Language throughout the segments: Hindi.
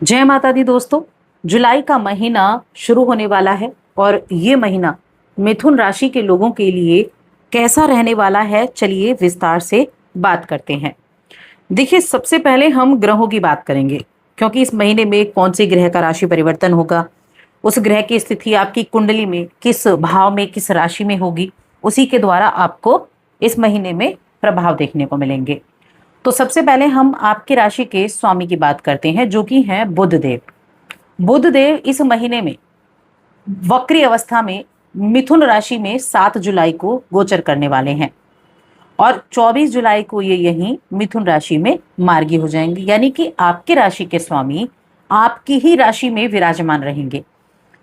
जय माता दी दोस्तों। जुलाई का महीना शुरू होने वाला है और ये महीना मिथुन राशि के लोगों के लिए कैसा रहने वाला है, चलिए विस्तार से बात करते हैं। देखिए, सबसे पहले हम ग्रहों की बात करेंगे, क्योंकि इस महीने में कौन से ग्रह का राशि परिवर्तन होगा, उस ग्रह की स्थिति आपकी कुंडली में किस भाव में, किस राशि में होगी, उसी के द्वारा आपको इस महीने में प्रभाव देखने को मिलेंगे। तो सबसे पहले हम आपकी राशि के स्वामी की बात करते हैं, जो कि हैं बुध देव। बुध देव इस महीने में वक्री अवस्था में मिथुन राशि में 7 जुलाई को गोचर करने वाले हैं और 24 जुलाई को ये यहीं मिथुन राशि में मार्गी हो जाएंगे, यानी कि आपकी राशि के स्वामी आपकी ही राशि में विराजमान रहेंगे,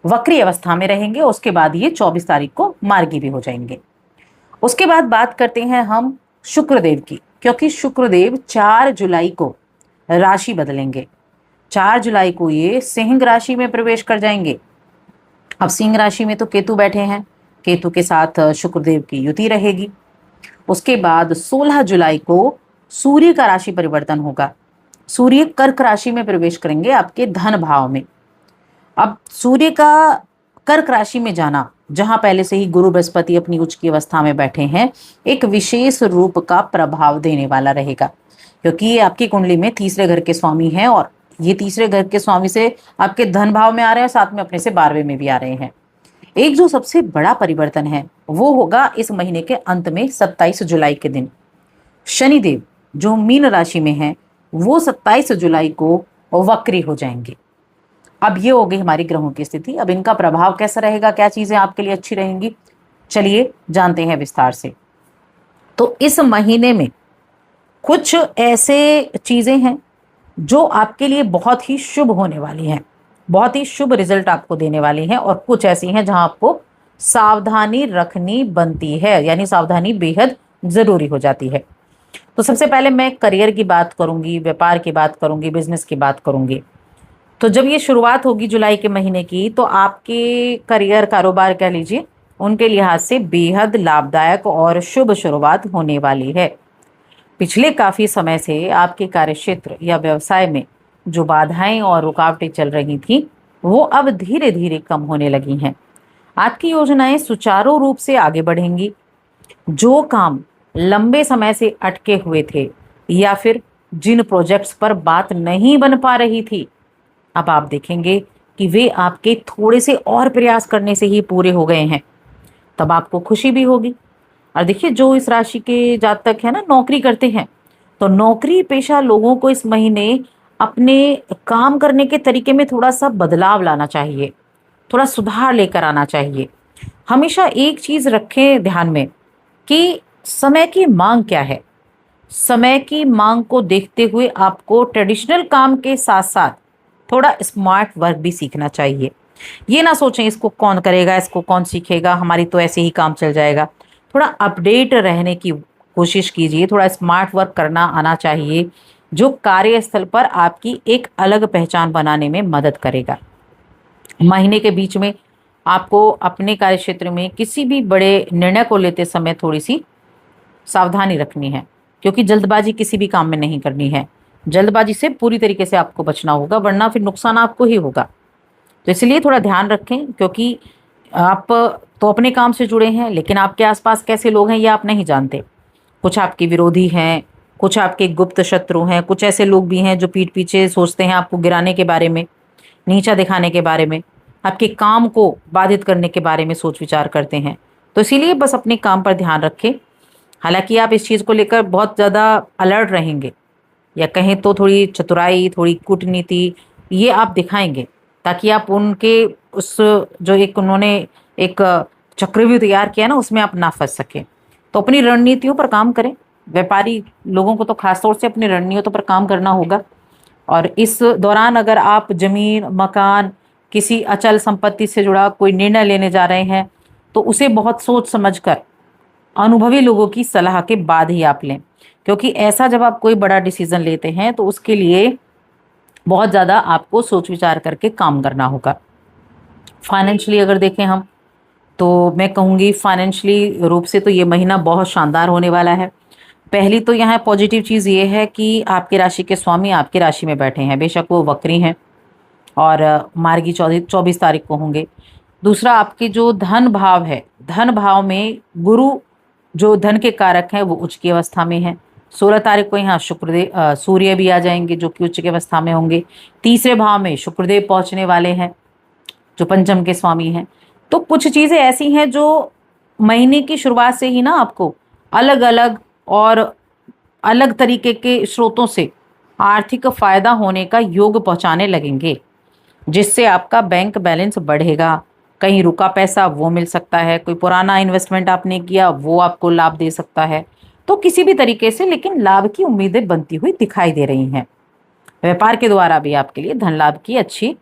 वक्री अवस्था में रहेंगे। उसके बाद ये 24 तारीख को मार्गी भी हो जाएंगे। उसके बाद बात करते हैं हम शुक्रदेव की, क्योंकि शुक्रदेव 4 जुलाई को राशि बदलेंगे। 4 जुलाई को ये सिंह राशि में प्रवेश कर जाएंगे। अब सिंह राशि में तो केतु बैठे हैं, केतु के साथ शुक्रदेव की युति रहेगी। उसके बाद 16 जुलाई को सूर्य का राशि परिवर्तन होगा। सूर्य कर्क राशि में प्रवेश करेंगे, आपके धन भाव में। अब सूर्य का कर्क राशि में जाना, जहां पहले से ही गुरु बृहस्पति अपनी उच्च की अवस्था में बैठे हैं, एक विशेष रूप का प्रभाव देने वाला रहेगा, क्योंकि ये आपकी कुंडली में तीसरे घर के स्वामी हैं और ये तीसरे घर के स्वामी से आपके धन भाव में आ रहे हैं, साथ में अपने से 12वें में भी आ रहे हैं। एक जो सबसे बड़ा परिवर्तन है वो होगा इस महीने के अंत में 27 जुलाई के दिन। शनिदेव जो मीन राशि में है वो 27 जुलाई को वक्री हो जाएंगे। अब ये हो गई हमारी ग्रहों की स्थिति। अब इनका प्रभाव कैसा रहेगा, क्या चीजें आपके लिए अच्छी रहेंगी, चलिए जानते हैं विस्तार से। तो इस महीने में कुछ ऐसे चीजें हैं जो आपके लिए बहुत ही शुभ होने वाली हैं, बहुत ही शुभ रिजल्ट आपको देने वाली हैं, और कुछ ऐसी हैं जहां आपको सावधानी रखनी बनती है, यानी सावधानी बेहद जरूरी हो जाती है। तो सबसे पहले मैं करियर की बात करूंगी, व्यापार की बात करूंगी, बिजनेस की बात करूंगी। तो जब ये शुरुआत होगी जुलाई के महीने की, तो आपके करियर, कारोबार कह लीजिए, उनके लिहाज से बेहद लाभदायक और शुभ शुरुआत होने वाली है। पिछले काफी समय से आपके कार्यक्षेत्र या व्यवसाय में जो बाधाएं और रुकावटें चल रही थी, वो अब धीरे धीरे कम होने लगी हैं। आपकी योजनाएं सुचारू रूप से आगे बढ़ेंगी। जो काम लंबे समय से अटके हुए थे या फिर जिन प्रोजेक्ट्स पर बात नहीं बन पा रही थी, अब आप देखेंगे कि वे आपके थोड़े से और प्रयास करने से ही पूरे हो गए हैं। तब आपको खुशी भी होगी। और देखिए, जो इस राशि के जातक है ना, नौकरी करते हैं, तो नौकरी पेशा लोगों को इस महीने अपने काम करने के तरीके में थोड़ा सा बदलाव लाना चाहिए, थोड़ा सुधार लेकर आना चाहिए। हमेशा एक चीज रखें ध्यान में कि समय की मांग क्या है। समय की मांग को देखते हुए आपको ट्रेडिशनल काम के साथ साथ थोड़ा स्मार्ट वर्क भी सीखना चाहिए। ये ना सोचें इसको कौन करेगा, इसको कौन सीखेगा, हमारी तो ऐसे ही काम चल जाएगा। थोड़ा अपडेट रहने की कोशिश कीजिए, थोड़ा स्मार्ट वर्क करना आना चाहिए, जो कार्यस्थल पर आपकी एक अलग पहचान बनाने में मदद करेगा। महीने के बीच में आपको अपने कार्यक्षेत्र में किसी भी बड़े निर्णय को लेते समय थोड़ी सी सावधानी रखनी है, क्योंकि जल्दबाजी किसी भी काम में नहीं करनी है। जल्दबाजी से पूरी तरीके से आपको बचना होगा, वरना फिर नुकसान आपको ही होगा। तो इसलिए थोड़ा ध्यान रखें, क्योंकि आप तो अपने काम से जुड़े हैं, लेकिन आपके आसपास कैसे लोग हैं ये आप नहीं जानते। कुछ आपके विरोधी हैं, कुछ आपके गुप्त शत्रु हैं, कुछ ऐसे लोग भी हैं जो पीठ पीछे सोचते हैं आपको गिराने के बारे में, नीचा दिखाने के बारे में, आपके काम को बाधित करने के बारे में सोच विचार करते हैं। तो इसीलिए बस अपने काम पर ध्यान रखें। हालांकि आप इस चीज़ को लेकर बहुत ज़्यादा अलर्ट रहेंगे, या कहें तो थोड़ी चतुराई, थोड़ी कूटनीति ये आप दिखाएंगे, ताकि आप उनके उस जो एक उन्होंने एक चक्रव्यूह तैयार किया ना, उसमें आप ना फंस सकें। तो अपनी रणनीतियों पर काम करें। व्यापारी लोगों को तो खासतौर से अपनी रणनीतियों पर काम करना होगा। और इस दौरान अगर आप जमीन, मकान, किसी अचल संपत्ति से जुड़ा कोई निर्णय लेने जा रहे हैं, तो उसे बहुत सोच समझकर अनुभवी लोगों की सलाह के बाद ही आप लें, क्योंकि ऐसा जब आप कोई बड़ा डिसीजन लेते हैं तो उसके लिए बहुत ज़्यादा आपको सोच विचार करके काम करना होगा। फाइनेंशियली अगर देखें हम, तो मैं कहूँगी फाइनेंशियली रूप से तो ये महीना बहुत शानदार होने वाला है। पहली तो यहाँ पॉजिटिव चीज़ ये है कि आपकी राशि के स्वामी आपकी राशि में बैठे हैं, बेशक वो वक्री हैं, और मार्गी 24 तारीख को होंगे। दूसरा, आपके जो धन भाव है, धन भाव में गुरु जो धन के कारक हैं वो उच्च की अवस्था में है। 16 तारीख को यहाँ सूर्य भी आ जाएंगे जो कि उच्च की अवस्था में होंगे। तीसरे भाव में शुक्रदेव पहुंचने वाले हैं जो पंचम के स्वामी हैं। तो कुछ चीजें ऐसी हैं जो महीने की शुरुआत से ही ना आपको अलग अलग और अलग तरीके के स्रोतों से आर्थिक फायदा होने का योग पहुंचाने लगेंगे, जिससे आपका बैंक बैलेंस बढ़ेगा। कहीं रुका पैसा वो मिल सकता है, कोई पुराना इन्वेस्टमेंट आपने किया वो आपको लाभ दे सकता है। तो किसी भी तरीके से लेकिन लाभ की उम्मीदें बनती हुई दिखाई दे रही हैं। व्यापार के द्वारा भी आपके लिए धन लाभ की अच्छे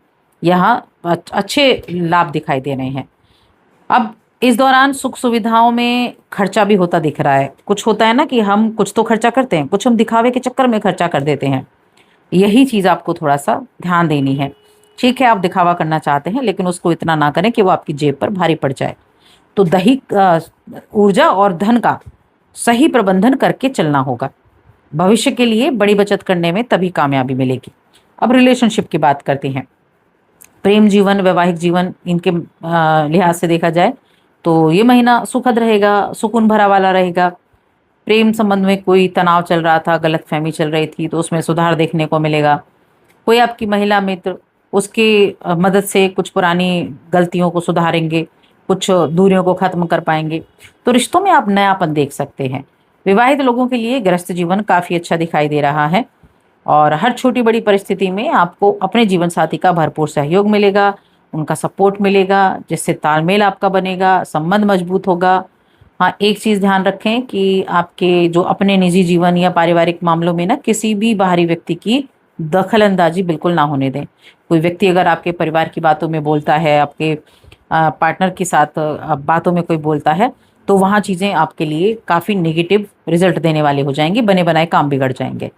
लाभ दिखाई दे रहे हैं। अब इस दौरान सुख सुविधाओं में खर्चा भी होता दिख रहा है। कुछ होता है ना कि हम कुछ तो खर्चा करते हैं, कुछ हम दिखावे के चक्कर में खर्चा कर देते हैं। यही चीज़ आपको थोड़ा सा ध्यान देनी है। ठीक है, आप दिखावा करना चाहते हैं लेकिन उसको इतना ना करें कि वो आपकी जेब पर भारी पड़ जाए। तो दैहिक ऊर्जा और धन का सही प्रबंधन करके चलना होगा। भविष्य के लिए बड़ी बचत करने में तभी कामयाबी मिलेगी। अब रिलेशनशिप की बात करते हैं। प्रेम जीवन, वैवाहिक जीवन, इनके लिहाज से देखा जाए तो ये महीना सुखद रहेगा, सुकून भरा वाला रहेगा। प्रेम संबंध में कोई तनाव चल रहा था, गलतफहमी चल रही थी, तो उसमें सुधार देखने को मिलेगा। कोई आपकी महिला मित्र, उसकी मदद से कुछ पुरानी गलतियों को सुधारेंगे, कुछ दूरियों को खत्म कर पाएंगे। तो रिश्तों में आप नयापन देख सकते हैं। विवाहित लोगों के लिए गृहस्थ जीवन काफी अच्छा दिखाई दे रहा है और हर छोटी बड़ी परिस्थिति में आपको अपने जीवन साथी का भरपूर सहयोग मिलेगा, उनका सपोर्ट मिलेगा, जिससे तालमेल आपका बनेगा, संबंध मजबूत होगा। हाँ, एक चीज़ ध्यान रखें कि आपके जो अपने निजी जीवन या पारिवारिक मामलों में ना किसी भी बाहरी व्यक्ति की दखल अंदाजी बिल्कुल ना होने दें। कोई व्यक्ति अगर आपके परिवार की बातों में बोलता है, आपके पार्टनर के साथ बातों में कोई बोलता है, तो वहाँ चीज़ें आपके लिए काफ़ी नेगेटिव रिजल्ट देने वाले हो जाएंगे, बने बनाए काम बिगड़ जाएंगे।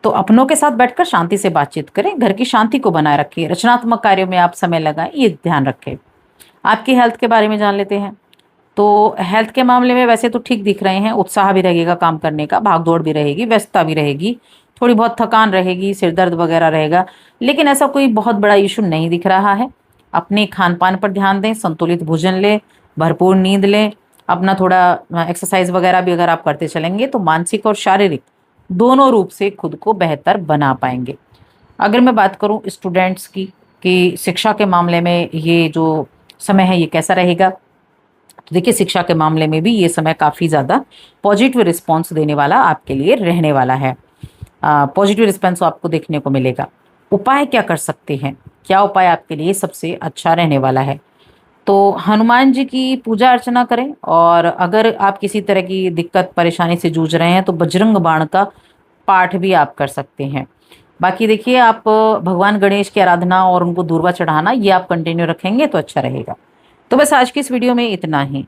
तो अपनों के साथ बैठकर शांति से बातचीत करें, घर की शांति को बनाए रखें, रचनात्मक कार्यों में आप समय लगाएं, ये ध्यान रखें। आपकी हेल्थ के बारे में जान लेते हैं। तो हेल्थ के मामले में वैसे तो ठीक दिख रहे हैं, उत्साह भी रहेगा काम करने का, भागदौड़ भी रहेगी, व्यस्तता भी रहेगी, थोड़ी बहुत थकान रहेगी, सिर दर्द वगैरह रहेगा, लेकिन ऐसा कोई बहुत बड़ा इशू नहीं दिख रहा है। अपने खान पान पर ध्यान दें, संतुलित भोजन लें, भरपूर नींद लें, अपना थोड़ा एक्सरसाइज वगैरह भी अगर आप करते चलेंगे तो मानसिक और शारीरिक दोनों रूप से खुद को बेहतर बना पाएंगे। अगर मैं बात करूं स्टूडेंट्स की कि शिक्षा के मामले में ये जो समय है ये कैसा रहेगा, तो देखिए शिक्षा के मामले में भी ये समय काफ़ी ज़्यादा पॉजिटिव रिस्पॉन्स देने वाला आपके लिए रहने वाला है। पॉजिटिव रिस्पॉन्स आपको देखने को मिलेगा। उपाय क्या कर सकते हैं, क्या उपाय आपके लिए सबसे अच्छा रहने वाला है? तो हनुमान जी की पूजा अर्चना करें, और अगर आप किसी तरह की दिक्कत परेशानी से जूझ रहे हैं तो बजरंग बाण का पाठ भी आप कर सकते हैं। बाकी देखिए आप भगवान गणेश की आराधना और उनको दूर्वा चढ़ाना ये आप कंटिन्यू रखेंगे तो अच्छा रहेगा। तो बस आज की इस वीडियो में इतना ही।